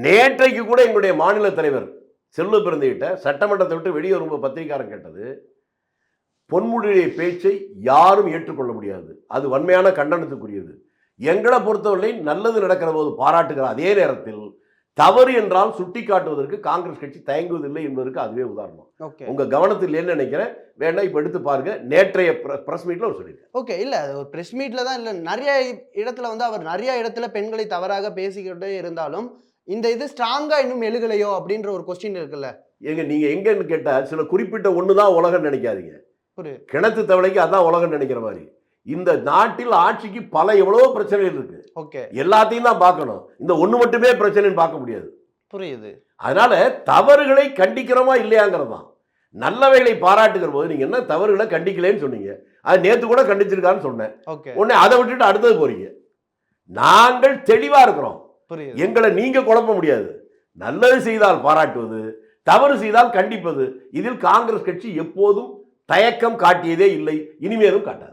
நேற்றைக்கு கூட எங்களுடைய மாநில தலைவர் செல்வ பிறந்தகிட்ட சட்டமன்றத்தை விட்டு வெளியே வரும்போது பத்திரிகாரன் கேட்டது, பொன்முடியுடைய பேச்சை யாரும் ஏற்றுக்கொள்ள முடியாது, அது வன்மையான கண்டனத்துக்குரியது. எங்களை பொறுத்தவரை நல்லது நடக்கிற போது பாராட்டுகிற அதே நேரத்தில் தவறு என்றால் சுட்டி காட்டுவதற்கு காங்கிரஸ் கட்சி தயங்குவதில்லை என்பதற்கு அதுவே உதாரணம். உங்க கவனத்தில் என்ன நினைக்கிறேன் வேண்டாம், இப்ப எடுத்து பாருங்க. நேற்றைய பிரஸ் மீட்ல ஒரு சொல்லியிருக்கேன். ஓகே, இல்ல ஒரு பிரஸ் மீட்ல தான் இல்ல, நிறைய இடத்துல வந்து அவர் நிறைய இடத்துல பெண்களை தவறாக பேசிக்கிட்டே இருந்தாலும் இந்த இது ஸ்ட்ராங்கா இன்னும் எழுகலையோ அப்படின்ற ஒரு கொஸ்டின் இருக்குல்ல. எங்க நீங்க எங்கன்னு கேட்டா சில குறிப்பிட்ட ஒண்ணுதான் உலகம் நினைக்காதீங்க. கிணத்து தவளைக்கு அதான் உலகம் நினைக்கிற மாதிரி. இந்த நாட்டில் ஆட்சிக்கு பல எவ்வளவோ பிரச்சனைகள் இருக்கு. ஓகே, எல்லாத்தையும் தான் பார்க்கணும். இந்த ஒண்ணு மட்டுமே பிரச்சனைன்னு பார்க்க முடியாது. புரியுது. அதனால தவறுகளை கண்டிக்கிறோமா இல்லையாங்கிறது தான். நல்லவைகளை பாராட்டுகிற போது நீங்க என்ன தவறுகளை கண்டிக்கலன்னு சொன்னீங்க, அது நேத்து கூட கண்டிச்சிருக்கான்னு சொன்னேன். உடனே அதை விட்டுட்டு அடுத்தது போறீங்க. நாங்கள் தெளிவா இருக்கிறோம். எங்களை நீங்க குழப்ப முடியாது. நல்லது செய்தால் பாராட்டுவது, தவறு செய்தால் கண்டிப்பது, இதில் காங்கிரஸ் கட்சி எப்போதும் தயக்கம் காட்டியதே இல்லை, இனிமேலும் காட்டாது.